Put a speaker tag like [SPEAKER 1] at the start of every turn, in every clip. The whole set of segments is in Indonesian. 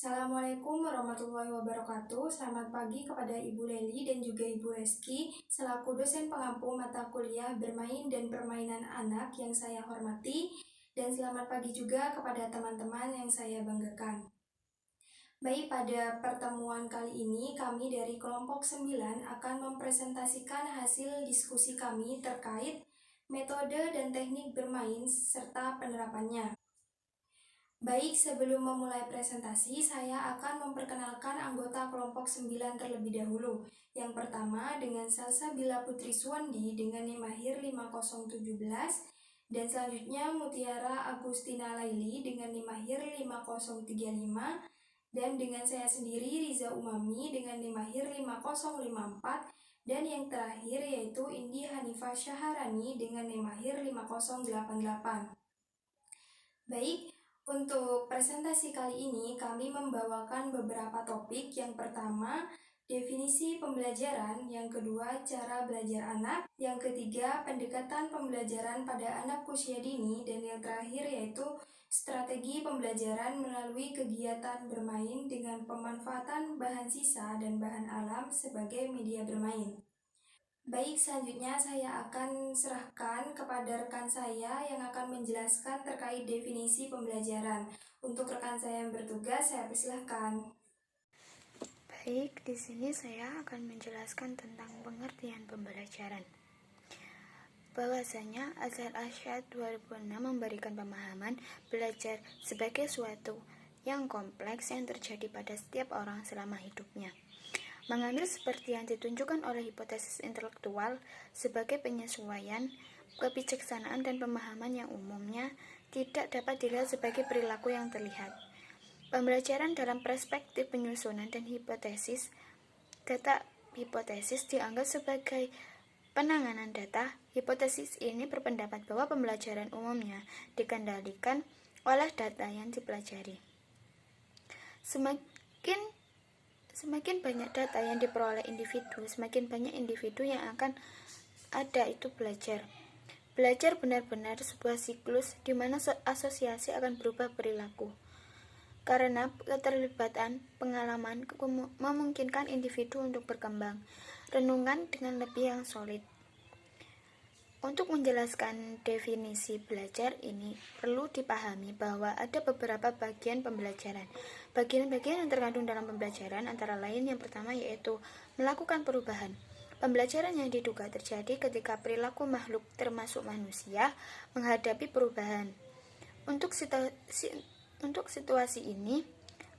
[SPEAKER 1] Assalamualaikum warahmatullahi wabarakatuh. Selamat pagi kepada Ibu Leli dan juga Ibu Reski selaku dosen pengampu mata kuliah bermain dan permainan anak yang saya hormati, dan selamat pagi juga kepada teman-teman yang saya banggakan. Baik, pada pertemuan kali ini kami dari kelompok 9 akan mempresentasikan hasil diskusi kami terkait metode dan teknik bermain serta penerapannya. Baik, sebelum memulai presentasi, saya akan memperkenalkan anggota kelompok 9 terlebih dahulu. Yang pertama dengan Salsabila Putri Suwandi dengan NIM akhir 5017, dan selanjutnya Mutiara Agustina Laili dengan NIM akhir 5035, dan dengan saya sendiri Riza Umami dengan NIM akhir 5054, dan yang terakhir yaitu Indi Hanifah Syaharani dengan NIM akhir 5088. Baik, untuk presentasi kali ini kami membawakan beberapa topik. Yang pertama, definisi pembelajaran, yang kedua, cara belajar anak, yang ketiga, pendekatan pembelajaran pada anak usia dini, dan yang terakhir yaitu strategi pembelajaran melalui kegiatan bermain dengan pemanfaatan bahan sisa dan bahan alam sebagai media bermain. Baik, selanjutnya saya akan serahkan kepada rekan saya yang akan menjelaskan terkait definisi pembelajaran. Untuk rekan saya yang bertugas, saya persilahkan.
[SPEAKER 2] Baik, di sini saya akan menjelaskan tentang pengertian pembelajaran. Bahwasanya Azhar Asyad 2006 memberikan pemahaman belajar sebagai suatu yang kompleks yang terjadi pada setiap orang selama hidupnya. Mengambil seperti yang ditunjukkan oleh hipotesis intelektual sebagai penyesuaian, kebijaksanaan dan pemahaman yang umumnya tidak dapat dilihat sebagai perilaku yang terlihat. Pembelajaran dalam perspektif penyusunan dan hipotesis data hipotesis dianggap sebagai penanganan data. Hipotesis ini berpendapat bahwa pembelajaran umumnya dikendalikan oleh data yang dipelajari. Semakin banyak data yang diperoleh individu, semakin banyak individu yang akan ada itu belajar. Belajar benar-benar sebuah siklus di mana asosiasi akan berubah perilaku. Karena keterlibatan pengalaman memungkinkan individu untuk berkembang, renungan dengan lebih yang solid. Untuk menjelaskan definisi belajar ini, perlu dipahami bahwa ada beberapa bagian pembelajaran. Bagian-bagian yang terkandung dalam pembelajaran antara lain yang pertama yaitu melakukan perubahan. Pembelajaran yang diduga terjadi ketika perilaku makhluk termasuk manusia menghadapi perubahan. Untuk situasi ini,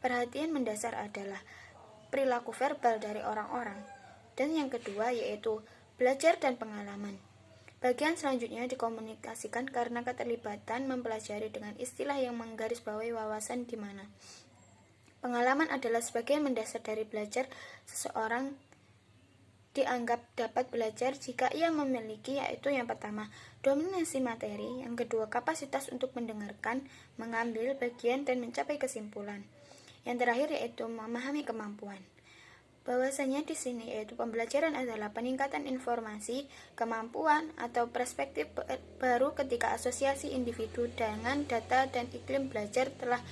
[SPEAKER 2] perhatian mendasar adalah perilaku verbal dari orang-orang. Dan yang kedua yaitu belajar dan pengalaman. Bagian selanjutnya dikomunikasikan karena keterlibatan mempelajari dengan istilah yang menggarisbawahi wawasan di mana pengalaman adalah sebagian mendasar dari belajar. Seseorang dianggap dapat belajar jika ia memiliki, yaitu yang pertama, dominasi materi, yang kedua, kapasitas untuk mendengarkan, mengambil bagian dan mencapai kesimpulan. Yang terakhir yaitu memahami kemampuan. Bahwasanya di sini yaitu pembelajaran adalah peningkatan informasi, kemampuan atau perspektif baru ketika asosiasi individu dengan data dan iklim belajar telah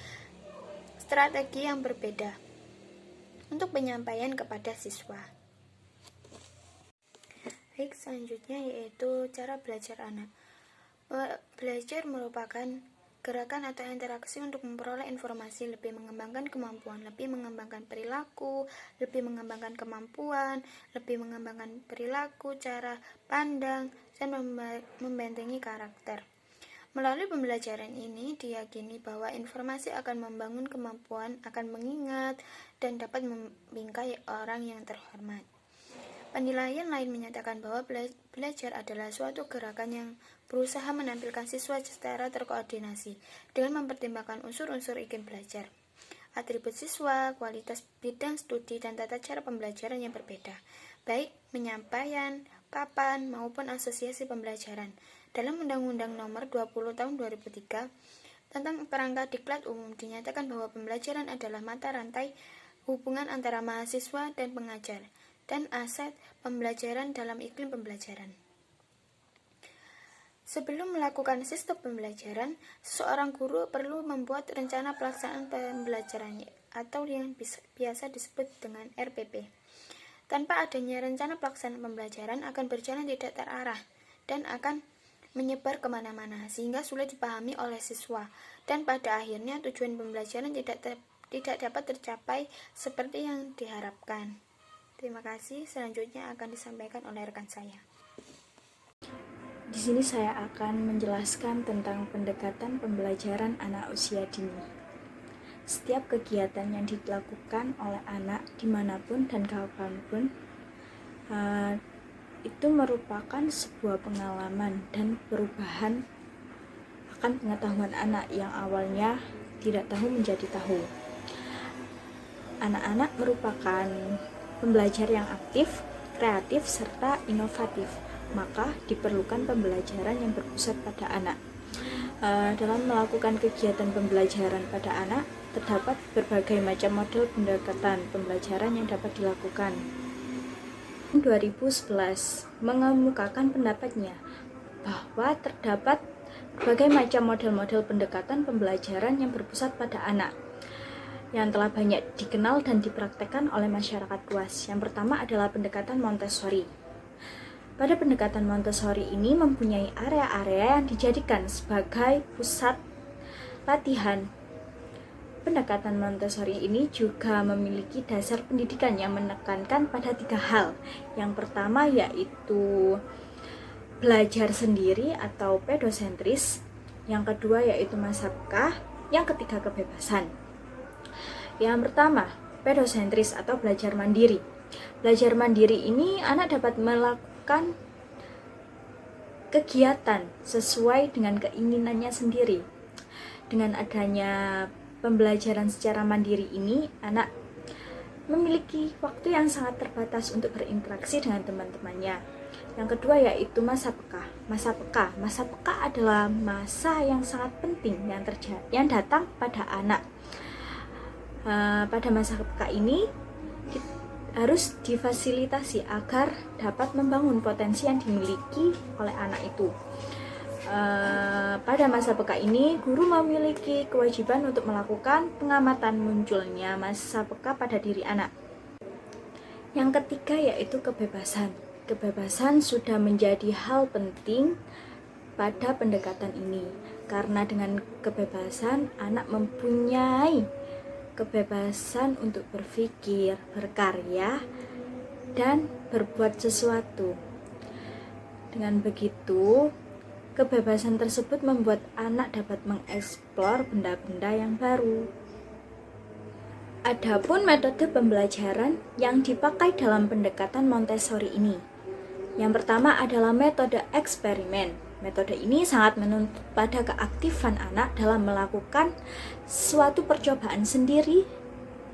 [SPEAKER 2] strategi yang berbeda untuk penyampaian kepada siswa. Baik, selanjutnya yaitu cara belajar anak. Belajar merupakan gerakan atau interaksi untuk memperoleh informasi, lebih mengembangkan kemampuan, lebih mengembangkan perilaku, lebih mengembangkan kemampuan, lebih mengembangkan perilaku, cara pandang, dan membentengi karakter. Melalui pembelajaran ini diyakini bahwa informasi akan membangun kemampuan, akan mengingat, dan dapat membingkai orang yang terhormat. Penilaian lain menyatakan bahwa belajar adalah suatu gerakan yang berusaha menampilkan siswa secara terkoordinasi dengan mempertimbangkan unsur-unsur iklim belajar, atribut siswa, kualitas bidang studi, dan tata cara pembelajaran yang berbeda, baik penyampaian, papan, maupun asosiasi pembelajaran. Dalam Undang-Undang Nomor 20 Tahun 2003 tentang Perangkat Diklat Umum dinyatakan bahwa pembelajaran adalah mata rantai hubungan antara mahasiswa dan pengajar dan aset pembelajaran dalam iklim pembelajaran. Sebelum melakukan sistem pembelajaran, seorang guru perlu membuat rencana pelaksanaan pembelajarannya atau yang biasa disebut dengan RPP. Tanpa adanya rencana pelaksanaan pembelajaran akan berjalan tidak terarah dan akan menyebar kemana-mana sehingga sulit dipahami oleh siswa dan pada akhirnya tujuan pembelajaran tidak dapat tercapai seperti yang diharapkan. Terima kasih, selanjutnya akan disampaikan oleh rekan saya.
[SPEAKER 3] Di sini saya akan menjelaskan tentang pendekatan pembelajaran anak usia dini. Setiap kegiatan yang dilakukan oleh anak dimanapun dan kapanpun itu merupakan sebuah pengalaman dan perubahan akan pengetahuan anak yang awalnya tidak tahu menjadi tahu. Anak-anak merupakan pembelajar yang aktif, kreatif, serta inovatif, maka diperlukan pembelajaran yang berpusat pada anak. Dalam melakukan kegiatan pembelajaran pada anak, terdapat berbagai macam model pendekatan pembelajaran yang dapat dilakukan. 2011 mengemukakan pendapatnya bahwa terdapat berbagai macam model-model pendekatan pembelajaran yang berpusat pada anak yang telah banyak dikenal dan dipraktekkan oleh masyarakat luas. Yang pertama adalah pendekatan Montessori. Pada pendekatan Montessori ini mempunyai area-area yang dijadikan sebagai pusat latihan. Pendekatan Montessori ini juga memiliki dasar pendidikan yang menekankan pada 3 hal. Yang pertama yaitu belajar sendiri atau pedosentris. Yang kedua yaitu masapkah. Yang ketiga kebebasan. Yang pertama, pedosentris atau belajar mandiri. Belajar mandiri ini anak dapat melakukan kegiatan sesuai dengan keinginannya sendiri. Dengan adanya pembelajaran secara mandiri ini, anak memiliki waktu yang sangat terbatas untuk berinteraksi dengan teman-temannya. Yang kedua yaitu masa peka. Masa peka adalah masa yang sangat penting yang datang pada anak. Pada masa peka ini harus difasilitasi agar dapat membangun potensi yang dimiliki oleh anak itu. Pada masa peka ini, guru memiliki kewajiban untuk melakukan pengamatan munculnya masa peka pada diri anak. Yang ketiga yaitu kebebasan. Kebebasan sudah menjadi hal penting pada pendekatan ini, karena dengan kebebasan anak mempunyai kebebasan untuk berpikir, berkarya, dan berbuat sesuatu. Dengan begitu, kebebasan tersebut membuat anak dapat mengeksplor benda-benda yang baru. Adapun metode pembelajaran yang dipakai dalam pendekatan Montessori ini. Yang pertama adalah metode eksperimen. Metode ini sangat menuntut pada keaktifan anak dalam melakukan suatu percobaan sendiri,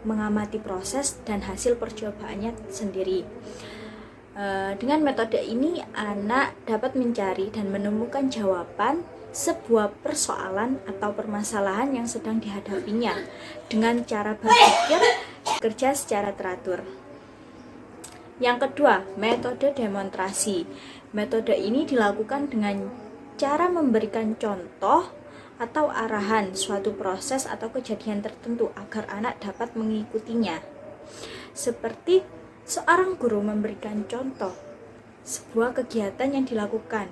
[SPEAKER 3] mengamati proses dan hasil percobaannya sendiri. Dengan metode ini, anak dapat mencari dan menemukan jawaban sebuah persoalan atau permasalahan yang sedang dihadapinya dengan cara berpikir kerja secara teratur. Yang kedua, metode demonstrasi. Metode ini dilakukan dengan cara memberikan contoh atau arahan suatu proses atau kejadian tertentu agar anak dapat mengikutinya. Seperti seorang guru memberikan contoh sebuah kegiatan yang dilakukan,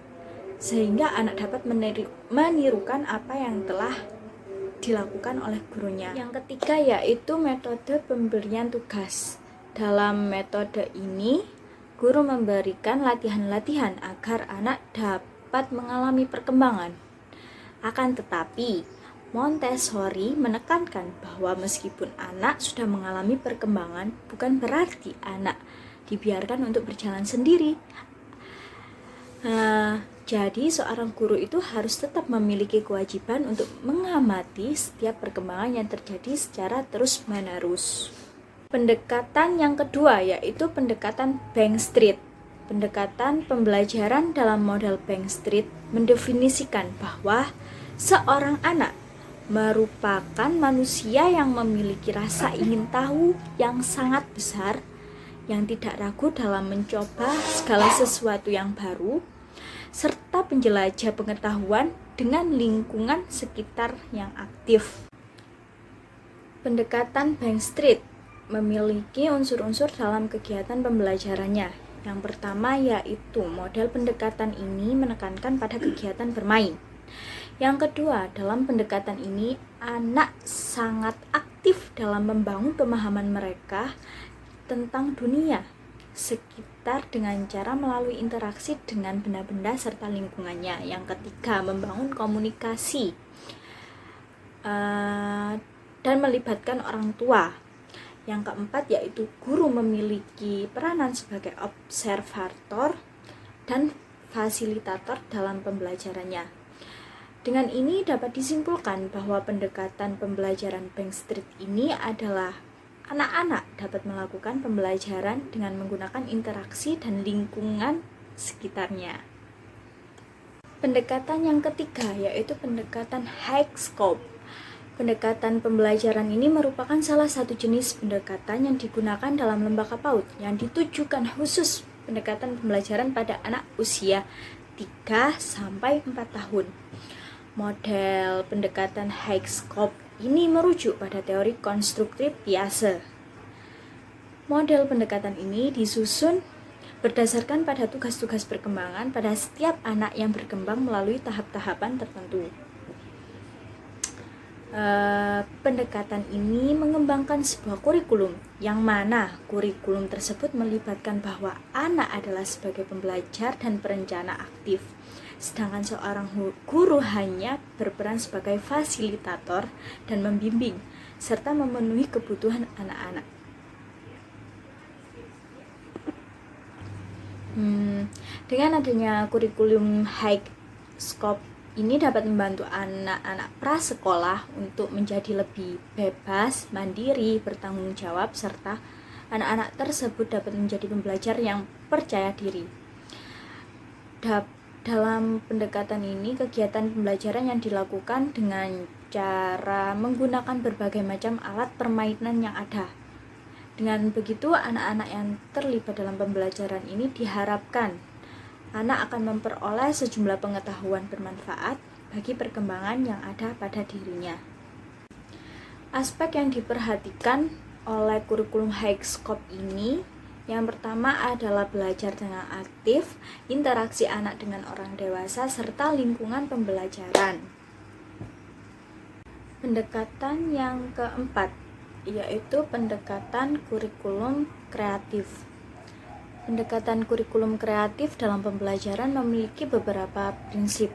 [SPEAKER 3] sehingga anak dapat menirukan apa yang telah dilakukan oleh gurunya. Yang ketiga yaitu metode pemberian tugas. Dalam metode ini, guru memberikan latihan-latihan agar anak dapat mengalami perkembangan. Akan tetapi, Montessori menekankan bahwa meskipun anak sudah mengalami perkembangan, bukan berarti anak dibiarkan untuk berjalan sendiri. Jadi seorang guru itu harus tetap memiliki kewajiban untuk mengamati setiap perkembangan yang terjadi secara terus-menerus. Pendekatan yang kedua yaitu pendekatan Bank Street. Pendekatan pembelajaran dalam model Bank Street mendefinisikan bahwa seorang anak merupakan manusia yang memiliki rasa ingin tahu yang sangat besar, yang tidak ragu dalam mencoba segala sesuatu yang baru, serta penjelajah pengetahuan dengan lingkungan sekitar yang aktif. Pendekatan Bank Street memiliki unsur-unsur dalam kegiatan pembelajarannya. Yang pertama yaitu model pendekatan ini menekankan pada kegiatan bermain. Yang kedua, dalam pendekatan ini anak sangat aktif dalam membangun pemahaman mereka tentang dunia sekitar dengan cara melalui interaksi dengan benda-benda serta lingkungannya. Yang ketiga, membangun komunikasi dan melibatkan orang tua. Yang keempat yaitu guru memiliki peranan sebagai observator dan fasilitator dalam pembelajarannya. Dengan ini dapat disimpulkan bahwa pendekatan pembelajaran Bank Street ini adalah anak-anak dapat melakukan pembelajaran dengan menggunakan interaksi dan lingkungan sekitarnya. Pendekatan yang ketiga yaitu pendekatan high scope. Pendekatan pembelajaran ini merupakan salah satu jenis pendekatan yang digunakan dalam lembaga PAUD yang ditujukan khusus pendekatan pembelajaran pada anak usia 3-4 tahun. Model pendekatan high scope ini merujuk pada teori konstruktif Piaget. Model pendekatan ini disusun berdasarkan pada tugas-tugas perkembangan pada setiap anak yang berkembang melalui tahap-tahapan tertentu. Pendekatan ini mengembangkan sebuah kurikulum yang mana kurikulum tersebut melibatkan bahwa anak adalah sebagai pembelajar dan perencana aktif, sedangkan seorang guru hanya berperan sebagai fasilitator dan membimbing serta memenuhi kebutuhan anak-anak. Dengan adanya kurikulum high scope ini dapat membantu anak-anak prasekolah untuk menjadi lebih bebas, mandiri, bertanggung jawab, serta anak-anak tersebut dapat menjadi pembelajar yang percaya diri. Dalam pendekatan ini, kegiatan pembelajaran yang dilakukan dengan cara menggunakan berbagai macam alat permainan yang ada. Dengan begitu, anak-anak yang terlibat dalam pembelajaran ini diharapkan anak akan memperoleh sejumlah pengetahuan bermanfaat bagi perkembangan yang ada pada dirinya. Aspek yang diperhatikan oleh kurikulum high scope ini yang pertama adalah belajar dengan aktif, interaksi anak dengan orang dewasa, serta lingkungan pembelajaran. Pendekatan yang keempat yaitu pendekatan kurikulum kreatif. Pendekatan kurikulum kreatif dalam pembelajaran memiliki beberapa prinsip.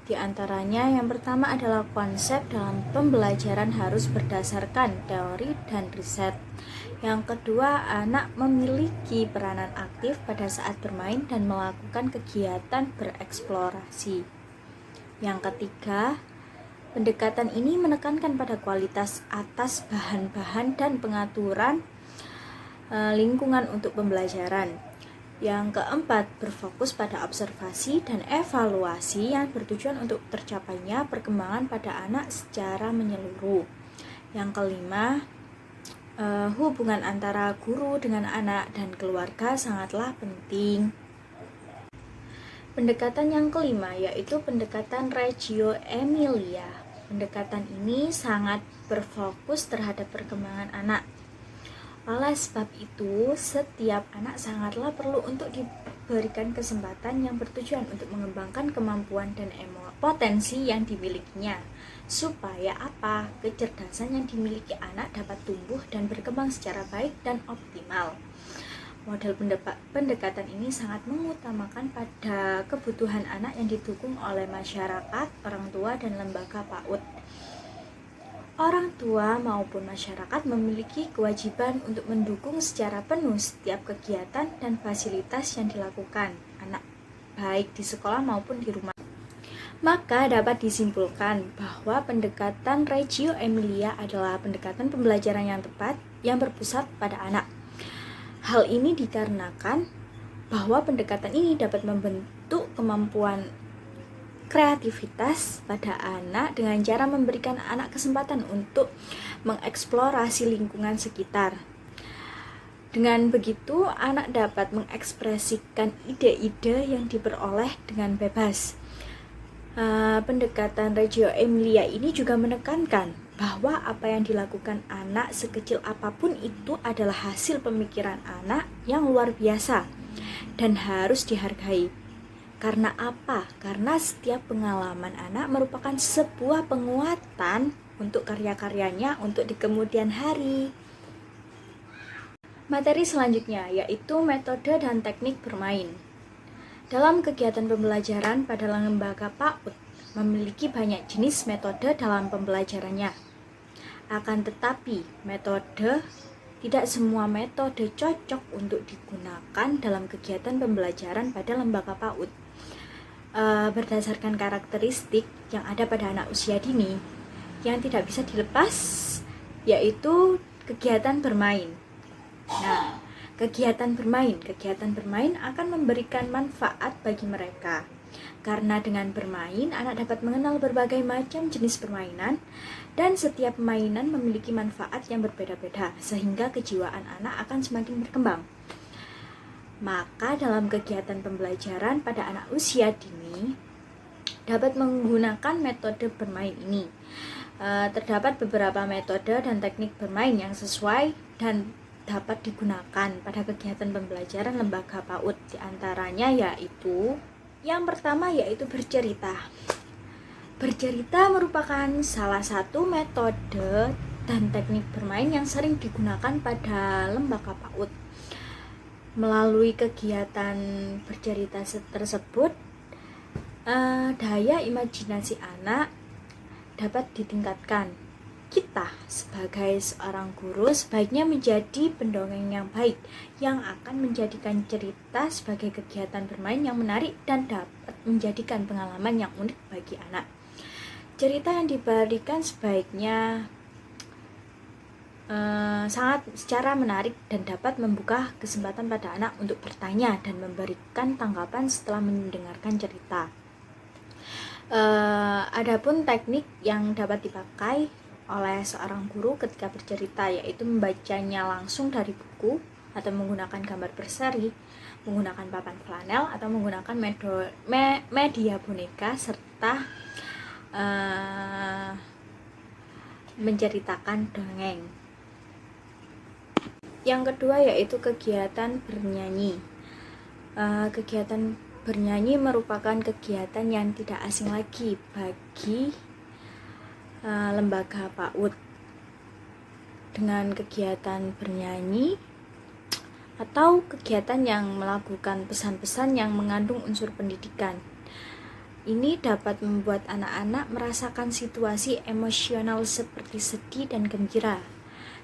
[SPEAKER 3] Di antaranya yang pertama adalah konsep dalam pembelajaran harus berdasarkan teori dan riset. Yang kedua, anak memiliki peranan aktif pada saat bermain dan melakukan kegiatan bereksplorasi. Yang ketiga, pendekatan ini menekankan pada kualitas atas bahan-bahan dan pengaturan lingkungan untuk pembelajaran. Yang keempat, berfokus pada observasi dan evaluasi yang bertujuan untuk tercapainya perkembangan pada anak secara menyeluruh. Yang kelima, hubungan antara guru dengan anak dan keluarga sangatlah penting. Pendekatan yang kelima yaitu pendekatan Reggio Emilia. Pendekatan ini sangat berfokus terhadap perkembangan anak. Oleh sebab itu, setiap anak sangatlah perlu untuk diberikan kesempatan yang bertujuan untuk mengembangkan kemampuan dan potensi yang dimilikinya. Supaya apa? Kecerdasan yang dimiliki anak dapat tumbuh dan berkembang secara baik dan optimal. Model pendekatan ini sangat mengutamakan pada kebutuhan anak yang didukung oleh masyarakat, orang tua, dan lembaga PAUD. Orang tua maupun masyarakat memiliki kewajiban untuk mendukung secara penuh setiap kegiatan dan fasilitas yang dilakukan anak, baik di sekolah maupun di rumah. Maka dapat disimpulkan bahwa pendekatan Reggio Emilia adalah pendekatan pembelajaran yang tepat yang berpusat pada anak. Hal ini dikarenakan bahwa pendekatan ini dapat membentuk kemampuan kreativitas pada anak dengan cara memberikan anak kesempatan untuk mengeksplorasi lingkungan sekitar. Dengan begitu, anak dapat mengekspresikan ide-ide yang diperoleh dengan bebas. Pendekatan Reggio Emilia ini juga menekankan bahwa apa yang dilakukan anak sekecil apapun itu adalah hasil pemikiran anak yang luar biasa dan harus dihargai. Karena apa? Karena setiap pengalaman anak merupakan sebuah penguatan untuk karya-karyanya untuk di kemudian hari. Materi selanjutnya yaitu metode dan teknik bermain. Dalam kegiatan pembelajaran pada lembaga PAUD memiliki banyak jenis metode dalam pembelajarannya. Akan tetapi, tidak semua metode cocok untuk digunakan dalam kegiatan pembelajaran pada lembaga PAUD. Berdasarkan karakteristik yang ada pada anak usia dini, yang tidak bisa dilepas yaitu kegiatan bermain. Nah, kegiatan bermain akan memberikan manfaat bagi mereka. Karena dengan bermain, anak dapat mengenal berbagai macam jenis permainan dan setiap permainan memiliki manfaat yang berbeda-beda sehingga kejiwaan anak akan semakin berkembang. Maka dalam kegiatan pembelajaran pada anak usia dini dapat menggunakan metode bermain ini. Terdapat beberapa metode dan teknik bermain yang sesuai dan dapat digunakan pada kegiatan pembelajaran lembaga PAUD. Di antaranya yaitu yang pertama yaitu bercerita. Bercerita merupakan salah satu metode dan teknik bermain yang sering digunakan pada lembaga PAUD. Melalui kegiatan bercerita tersebut, daya imajinasi anak dapat ditingkatkan. Kita sebagai seorang guru sebaiknya menjadi pendongeng yang baik yang akan menjadikan cerita sebagai kegiatan bermain yang menarik dan dapat menjadikan pengalaman yang unik bagi anak. Cerita yang diberikan sebaiknya sangat secara menarik dan dapat membuka kesempatan pada anak untuk bertanya dan memberikan tanggapan setelah mendengarkan cerita. Adapun teknik yang dapat dipakai oleh seorang guru ketika bercerita yaitu membacanya langsung dari buku atau menggunakan gambar berseri, menggunakan papan flanel atau menggunakan media boneka serta menceritakan dongeng. Yang kedua yaitu kegiatan bernyanyi. Kegiatan bernyanyi merupakan kegiatan yang tidak asing lagi bagi lembaga PAUD. Dengan kegiatan bernyanyi atau kegiatan yang melakukan pesan-pesan yang mengandung unsur pendidikan, ini dapat membuat anak-anak merasakan situasi emosional seperti sedih dan gembira.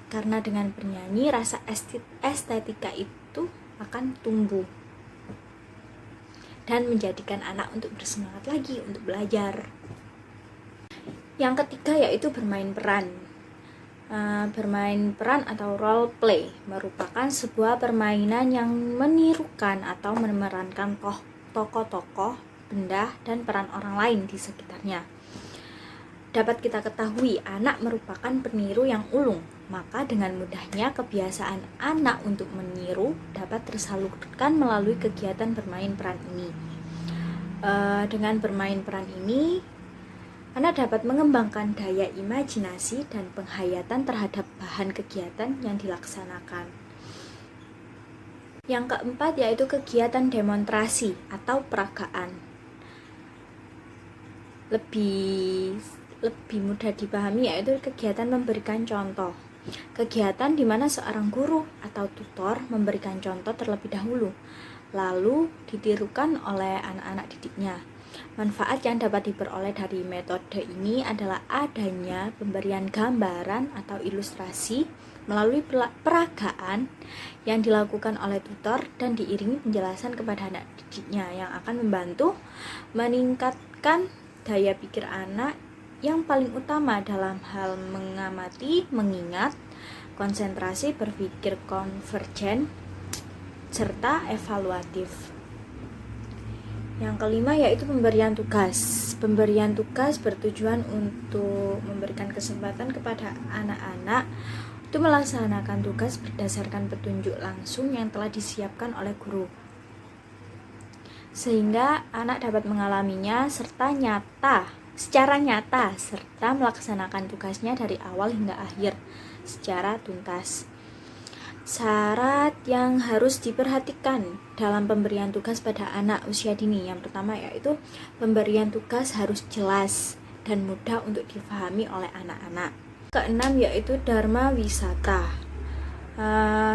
[SPEAKER 3] Karena dengan bernyanyi, rasa estetika itu akan tumbuh dan menjadikan anak untuk bersemangat lagi untuk belajar. Yang ketiga yaitu bermain peran. Bermain peran atau role play merupakan sebuah permainan yang menirukan atau memerankan tokoh-tokoh, benda, dan peran orang lain di sekitarnya. Dapat kita ketahui, anak merupakan peniru yang ulung, maka dengan mudahnya kebiasaan anak untuk meniru dapat tersalurkan melalui kegiatan bermain peran ini. Dengan bermain peran ini, anak dapat mengembangkan daya imajinasi dan penghayatan terhadap bahan kegiatan yang dilaksanakan. Yang keempat yaitu kegiatan demonstrasi atau peragaan. Lebih mudah dipahami yaitu kegiatan memberikan contoh. Kegiatan di mana seorang guru atau tutor memberikan contoh terlebih dahulu, lalu ditirukan oleh anak-anak didiknya. Manfaat yang dapat diperoleh dari metode ini adalah adanya pemberian gambaran atau ilustrasi melalui peragaan yang dilakukan oleh tutor dan diiringi penjelasan kepada anak didiknya yang akan membantu meningkatkan daya pikir anak yang paling utama dalam hal mengamati, mengingat, konsentrasi, berpikir konvergen, serta evaluatif. Yang kelima yaitu pemberian tugas. Pemberian tugas bertujuan untuk memberikan kesempatan kepada anak-anak itu melaksanakan tugas berdasarkan petunjuk langsung yang telah disiapkan oleh guru, sehingga anak dapat mengalaminya secara nyata serta melaksanakan tugasnya dari awal hingga akhir secara tuntas. Syarat yang harus diperhatikan dalam pemberian tugas pada anak usia dini, yang pertama yaitu pemberian tugas harus jelas dan mudah untuk difahami oleh anak-anak. Keenam yaitu Dharma Wisata.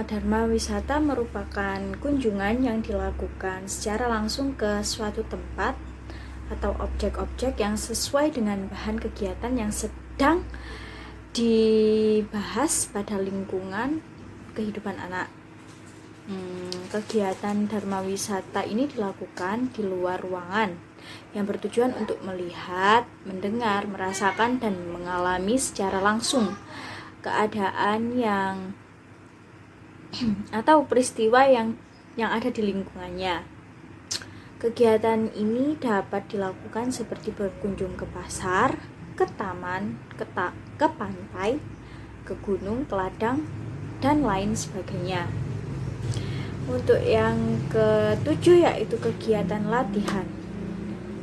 [SPEAKER 3] Dharma Wisata merupakan kunjungan yang dilakukan secara langsung ke suatu tempat atau objek-objek yang sesuai dengan bahan kegiatan yang sedang dibahas pada lingkungan kehidupan anak. Kegiatan Dharma Wisata ini dilakukan di luar ruangan yang bertujuan untuk melihat, mendengar, merasakan, dan mengalami secara langsung keadaan yang atau peristiwa yang ada di lingkungannya. Kegiatan ini dapat dilakukan seperti berkunjung ke pasar, ke taman, ke pantai, ke gunung, ke ladang, dan lain sebagainya. Untuk yang ketujuh yaitu kegiatan latihan.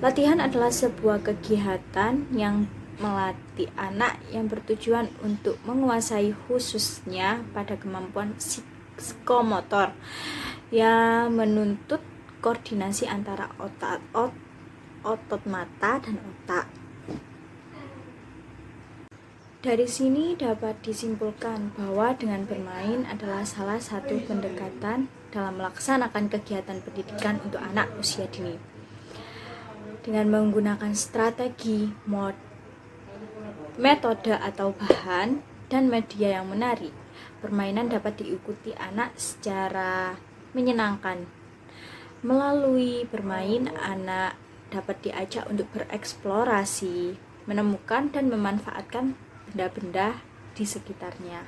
[SPEAKER 3] Latihan adalah sebuah kegiatan yang melatih anak yang bertujuan untuk menguasai khususnya pada kemampuan psikomotor yang menuntut koordinasi antara otot mata dan otak. Dari sini dapat disimpulkan bahwa dengan bermain adalah salah satu pendekatan dalam melaksanakan kegiatan pendidikan untuk anak usia dini. Dengan menggunakan strategi, metode atau bahan dan media yang menarik, permainan dapat diikuti anak secara menyenangkan. Melalui bermain, anak dapat diajak untuk bereksplorasi, menemukan dan memanfaatkan benda-benda di sekitarnya.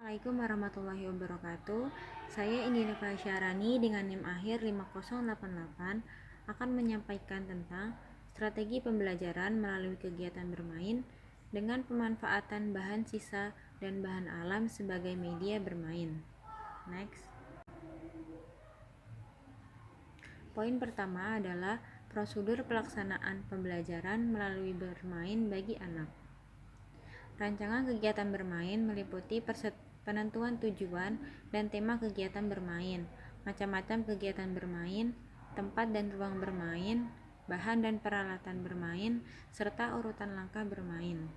[SPEAKER 4] Assalamualaikum warahmatullahi wabarakatuh. Saya Indira Syarani dengan NIM akhir 5088 akan menyampaikan tentang strategi pembelajaran melalui kegiatan bermain dengan pemanfaatan bahan sisa dan bahan alam sebagai media bermain. Next. Poin pertama adalah prosedur pelaksanaan pembelajaran melalui bermain bagi anak. Rancangan kegiatan bermain meliputi penentuan tujuan dan tema kegiatan bermain, macam-macam kegiatan bermain, tempat dan ruang bermain, bahan dan peralatan bermain, serta urutan langkah bermain.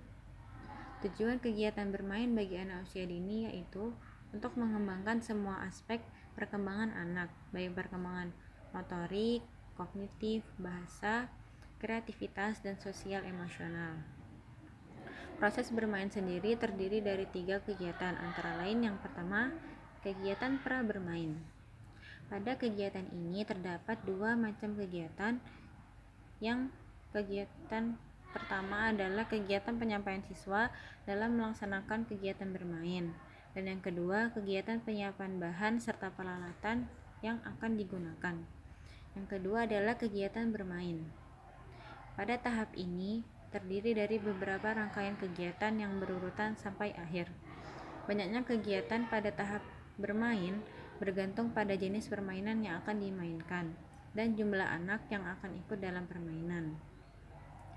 [SPEAKER 4] Tujuan kegiatan bermain bagi anak usia dini yaitu untuk mengembangkan semua aspek perkembangan anak, baik perkembangan motorik, kognitif, bahasa, kreativitas, dan sosial emosional. Proses bermain sendiri terdiri dari 3 kegiatan, antara lain yang pertama, kegiatan pra bermain. Pada kegiatan ini terdapat 2 macam kegiatan. Yang kegiatan pertama adalah kegiatan penyampaian siswa dalam melaksanakan kegiatan bermain, dan yang kedua kegiatan penyiapan bahan serta peralatan yang akan digunakan. Yang kedua adalah kegiatan bermain. Pada tahap ini terdiri dari beberapa rangkaian kegiatan yang berurutan sampai akhir. Banyaknya kegiatan pada tahap bermain bergantung pada jenis permainan yang akan dimainkan dan jumlah anak yang akan ikut dalam permainan.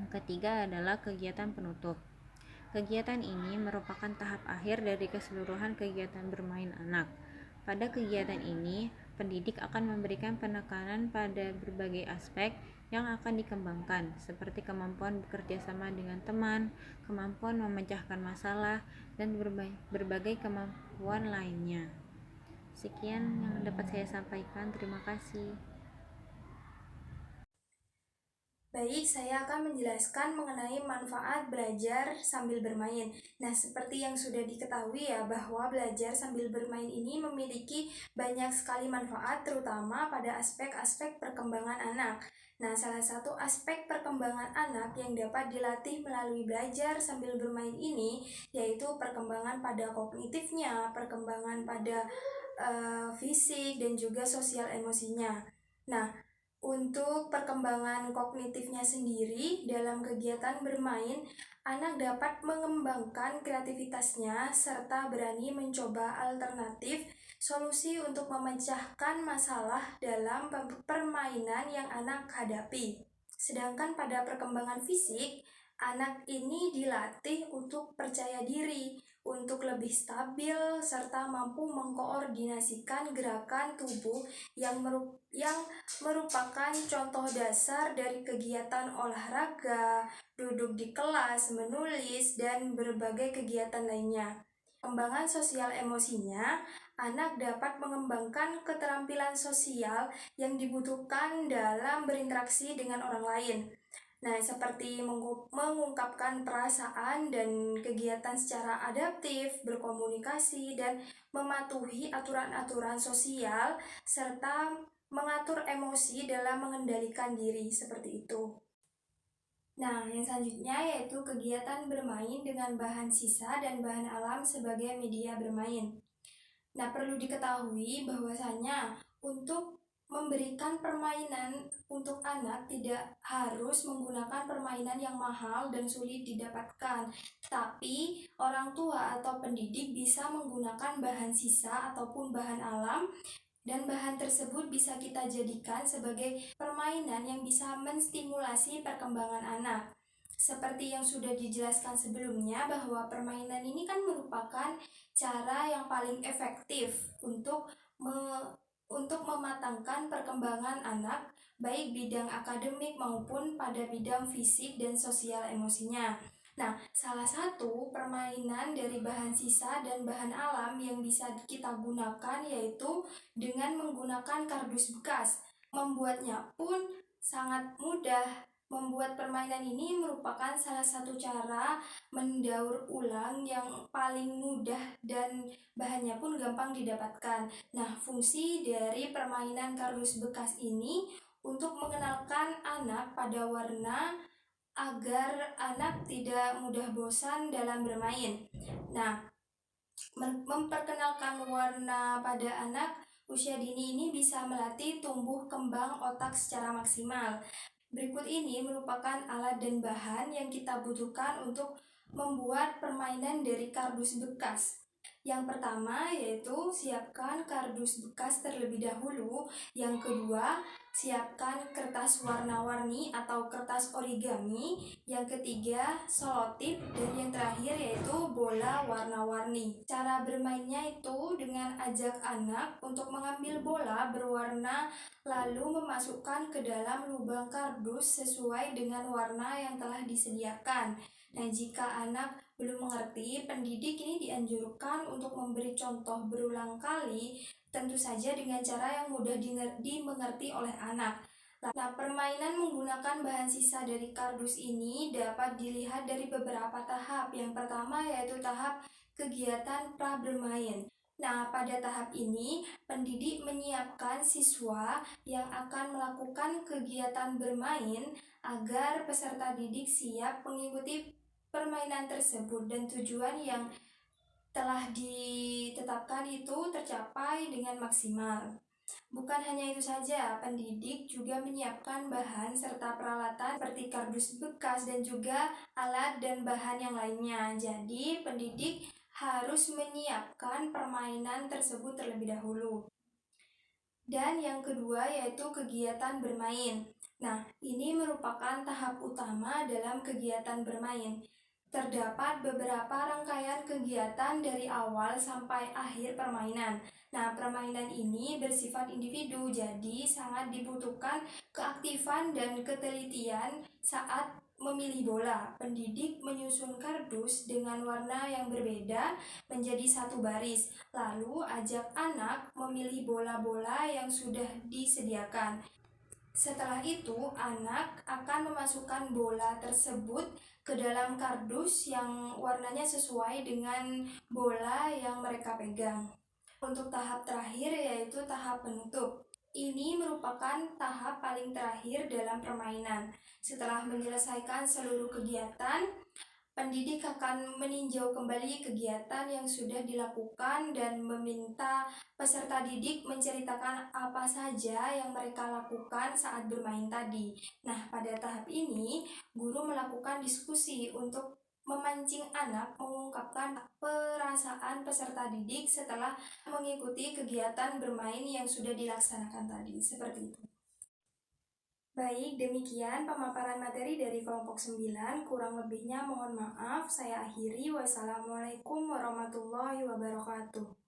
[SPEAKER 4] Yang ketiga adalah kegiatan penutup. Kegiatan ini merupakan tahap akhir dari keseluruhan kegiatan bermain anak. Pada kegiatan ini, pendidik akan memberikan penekanan pada berbagai aspek yang akan dikembangkan, seperti kemampuan bekerja sama dengan teman, kemampuan memecahkan masalah, dan berbagai kemampuan lainnya. Sekian yang dapat saya sampaikan. Terima kasih.
[SPEAKER 1] Baik, saya akan menjelaskan mengenai manfaat belajar sambil bermain. Nah, seperti yang sudah diketahui ya, bahwa belajar sambil bermain ini memiliki banyak sekali manfaat, terutama pada aspek-aspek perkembangan anak. Nah, salah satu aspek perkembangan anak yang dapat dilatih melalui belajar sambil bermain ini, yaitu perkembangan pada kognitifnya, perkembangan pada fisik, dan juga sosial emosinya. Nah, Untuk perkembangan kognitifnya sendiri, dalam kegiatan bermain, anak dapat mengembangkan kreativitasnya serta berani mencoba alternatif solusi untuk memecahkan masalah dalam permainan yang anak hadapi. Sedangkan pada perkembangan fisik, anak ini dilatih untuk percaya diri, untuk lebih stabil, serta mampu mengkoordinasikan gerakan tubuh yang merupakan contoh dasar dari kegiatan olahraga, duduk di kelas, menulis, dan berbagai kegiatan lainnya. Pengembangan sosial emosinya, anak dapat mengembangkan keterampilan sosial yang dibutuhkan dalam berinteraksi dengan orang lain. Nah, seperti mengungkapkan perasaan dan kegiatan secara adaptif, berkomunikasi, dan mematuhi aturan-aturan sosial, serta mengatur emosi dalam mengendalikan diri, seperti itu. Nah, yang selanjutnya yaitu kegiatan bermain dengan bahan sisa dan bahan alam sebagai media bermain. Nah, perlu diketahui bahwasanya untuk memberikan permainan untuk anak tidak harus menggunakan permainan yang mahal dan sulit didapatkan, tapi orang tua atau pendidik bisa menggunakan bahan sisa ataupun bahan alam, dan bahan tersebut bisa kita jadikan sebagai permainan yang bisa menstimulasi perkembangan anak. Seperti yang sudah dijelaskan sebelumnya, bahwa permainan ini kan merupakan cara yang paling efektif untuk mematangkan perkembangan anak, baik bidang akademik maupun pada bidang fisik dan sosial emosinya. Nah, salah satu permainan dari bahan sisa dan bahan alam yang bisa kita gunakan yaitu dengan menggunakan kardus bekas. Membuatnya pun sangat mudah. Membuat permainan ini merupakan salah satu cara mendaur ulang yang paling mudah dan bahannya pun gampang didapatkan. Nah, fungsi dari permainan kardus bekas ini untuk mengenalkan anak pada warna agar anak tidak mudah bosan dalam bermain. Nah, memperkenalkan warna pada anak usia dini ini bisa melatih tumbuh kembang otak secara maksimal. Berikut ini merupakan alat dan bahan yang kita butuhkan untuk membuat permainan dari kardus bekas. Yang pertama yaitu siapkan kardus bekas terlebih dahulu. Yang kedua, siapkan kertas warna-warni atau kertas origami. Yang ketiga, selotip. Dan yang terakhir yaitu bola warna-warni. Cara bermainnya itu dengan ajak anak untuk mengambil bola berwarna lalu memasukkan ke dalam lubang kardus sesuai dengan warna yang telah disediakan. Nah, jika anak belum mengerti, pendidik ini dianjurkan untuk memberi contoh berulang kali, tentu saja dengan cara yang mudah dimengerti oleh anak. Nah, permainan menggunakan bahan sisa dari kardus ini dapat dilihat dari beberapa tahap. Yang pertama yaitu tahap kegiatan pra bermain. Nah, pada tahap ini, pendidik menyiapkan siswa yang akan melakukan kegiatan bermain agar peserta didik siap mengikuti permainan tersebut dan tujuan yang telah ditetapkan itu tercapai dengan maksimal. Bukan hanya itu saja, pendidik juga menyiapkan bahan serta peralatan seperti kardus bekas dan juga alat dan bahan yang lainnya. Jadi, pendidik harus menyiapkan permainan tersebut terlebih dahulu. Dan yang kedua yaitu kegiatan bermain. Nah, ini merupakan tahap utama dalam kegiatan bermain. Terdapat beberapa rangkaian kegiatan dari awal sampai akhir permainan. Nah, permainan ini bersifat individu, jadi sangat dibutuhkan keaktifan dan ketelitian saat memilih bola. Pendidik menyusun kardus dengan warna yang berbeda menjadi satu baris, lalu ajak anak memilih bola-bola yang sudah disediakan. Setelah itu, anak akan memasukkan bola tersebut ke dalam kardus yang warnanya sesuai dengan bola yang mereka pegang. Untuk tahap terakhir yaitu tahap penutup. Ini merupakan tahap paling terakhir dalam permainan. Setelah menyelesaikan seluruh kegiatan, Pendidik akan meninjau kembali kegiatan yang sudah dilakukan dan meminta peserta didik menceritakan apa saja yang mereka lakukan saat bermain tadi. Nah, pada tahap ini, guru melakukan diskusi untuk memancing anak mengungkapkan perasaan peserta didik setelah mengikuti kegiatan bermain yang sudah dilaksanakan tadi. Seperti itu. Baik, demikian pemaparan materi dari kelompok 9. Kurang lebihnya mohon maaf. Saya akhiri. Wassalamualaikum warahmatullahi wabarakatuh.